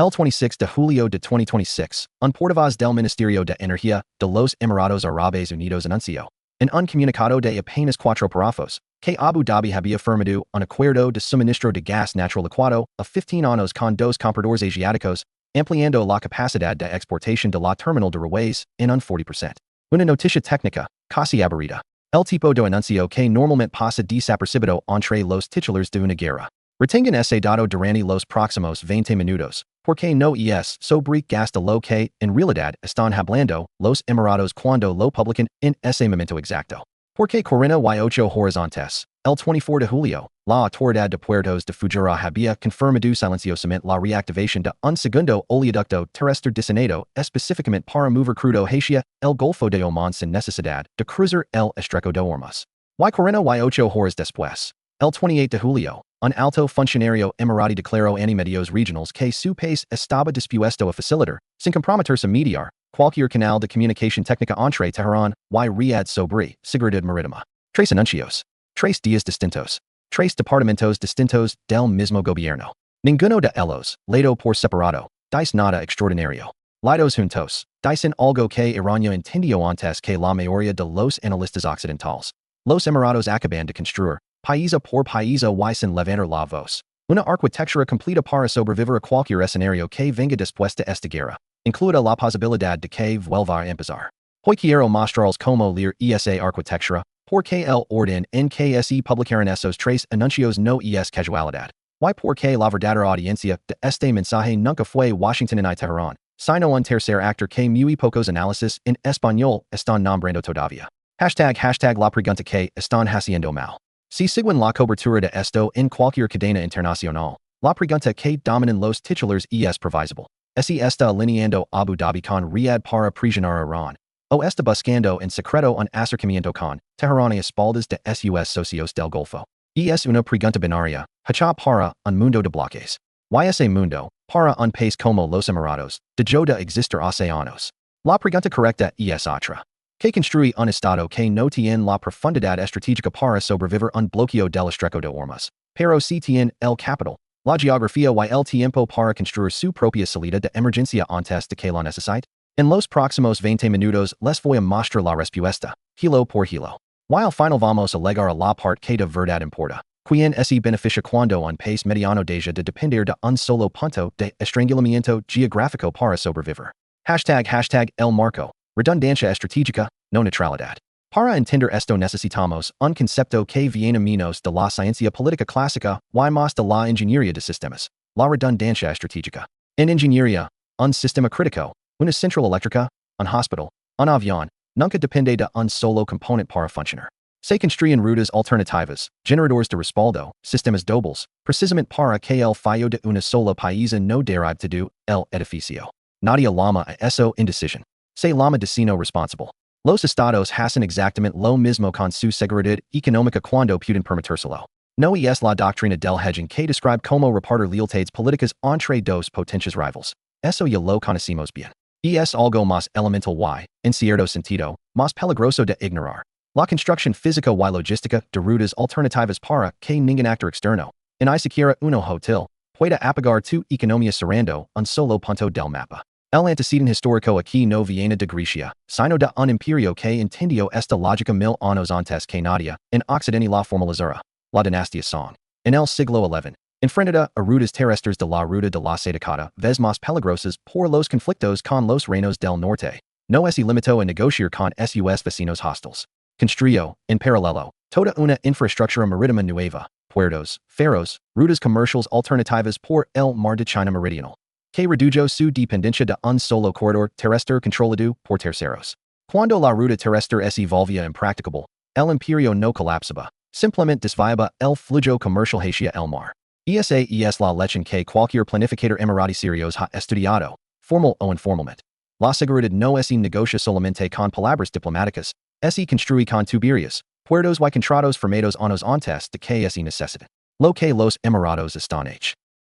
26 de julio de 2026, un portavoz del Ministerio de Energía de los Emiratos Árabes Unidos anunció, en un comunicado de apenas 4 párrafos, que Abu Dhabi había firmado un acuerdo de suministro de gas natural licuado a 15 años con dos compradores asiáticos, ampliando la capacidad de exportación de la terminal de Ruwais en un 40%. Una noticia técnica, casi aburrida. El tipo de anuncio que normalmente pasa desapercibido entre los titulares de una guerra. Retengan ese dato durante los próximos 20 minutos, porque no es sobre gas de lo que, en realidad, están hablando los Emiratos cuando lo publican en ese momento exacto. Porque 48 horas antes, el 24 de julio, la Autoridad de Puertos de Fujairah había confirmado silenciosamente la reactivación de un segundo oleoducto terrestre diseñado específicamente para mover crudo hacia el Golfo de Omán sin necesidad de cruzar el Estrecho de Ormuz. Y 48 horas después, el 28 de julio, un alto funcionario emirati declaró en medios regionales que su país estaba dispuesto a facilitar, sin comprometerse a mediar, cualquier canal de comunicación técnica entre Tehran y Riyadh sobre seguridad marítima. 3 anuncios. 3 días distintos. 3 departamentos distintos del mismo gobierno. Ninguno de ellos, leído por separado, dice nada extraordinario. Leídos juntos, dicen algo que Irán entendió antes que la mayoría de los analistas occidentales. Los Emiratos acaban de construir, país por país y sin levantar la voz, una arquitectura completa para sobrevivir a cualquier escenario que venga después de esta guerra, incluida la posibilidad de que vuelva a empezar. Hoy quiero mostrarles cómo leer esa arquitectura, porque el orden en que se publicaron esos 3 anuncios no es casualidad. Y porque la verdadera audiencia de este mensaje nunca fue Washington and Tehran, sino un tercer actor que muy pocos análisis en español están nombrando todavía. Hashtag la pregunta que están haciendo mal. Si siguen la cobertura de esto en cualquier cadena internacional, la pregunta que dominan los titulares es previsible. Si está alineando Abu Dhabi con Riyadh para presionar a Irán, o está buscando en secreto un acercamiento con Tehran a espaldas de sus socios del Golfo. Es una pregunta binaria, hecha para un mundo de bloques. Y ese mundo, para un país como los Emiratos, dejó de existir hace años. La pregunta correcta es otra. Que construye un estado que no tiene la profundidad estratégica para sobrevivir un bloqueo del Estrecho de Ormuz, pero si tiene el capital, la geografía y el tiempo para construir su propia salida de emergencia antes de que la necesite? En los próximos 20 minutos les voy a mostrar la respuesta, hilo por hilo. Y al final vamos a llegar a la parte que de verdad importa. Quien se beneficia cuando un país mediano deja de depender de un solo punto de estrangulamiento geográfico para sobrevivir. Hashtag el marco. Redundancia estratégica, no neutralidad. Para entender esto necesitamos un concepto que viene menos de la ciencia política clásica y más de la ingeniería de sistemas. La redundancia estratégica. En ingeniería, un sistema crítico, una central eléctrica, un hospital, un avión, nunca depende de un solo componente para funcionar. Se construyen rutas alternativas, generadores de respaldo, sistemas dobles, precisamente para que el fallo de una sola pieza no derive de el edificio. Nadie llama a eso indecisión. Se llama destino responsable. Los estados hacen exactamente lo mismo con su seguridad económica cuando pueden permitírselo. No es la doctrina del hedging que describe cómo repartir lealtades políticas entre dos potencias rivals. Eso ya lo conocemos bien. Es algo más elemental y, en cierto sentido, más peligroso de ignorar. La construcción física y logística de rutas alternativas para que ningún actor externo, en ni siquiera un hotel, pueda apagar tu economía cerrando un solo punto del mapa. El antecedente histórico aquí no viene de Grecia, sino de un imperio que entendió esta lógica 1000 años antes que nadie, en Occidente la formalizara, la dinastía Song. En el siglo XI, enfrentada a rutas terrestres de la ruta de la seda cada vez más peligrosas por los conflictos con los reinos del norte, no se limitó a negociar con sus vecinos hostiles. Construyó, en paralelo, toda una infraestructura marítima nueva, puertos, ferros, rutas comerciales alternativas por el mar de China meridional, que redujo su dependencia de un solo corredor terrestre controlado por terceros. Cuando la ruta terrestre se volvía impracticable, el imperio no colapsaba, simplemente desviaba el flujo comercial hacia el mar. Esa es la lección que cualquier planificador emirati serios ha estudiado, formal o informalmente. La seguridad no se negocia solamente con palabras diplomáticas, se construye con tuberías, puertos y contratos firmados años antes de que se necesiten. Lo que los Emiratos están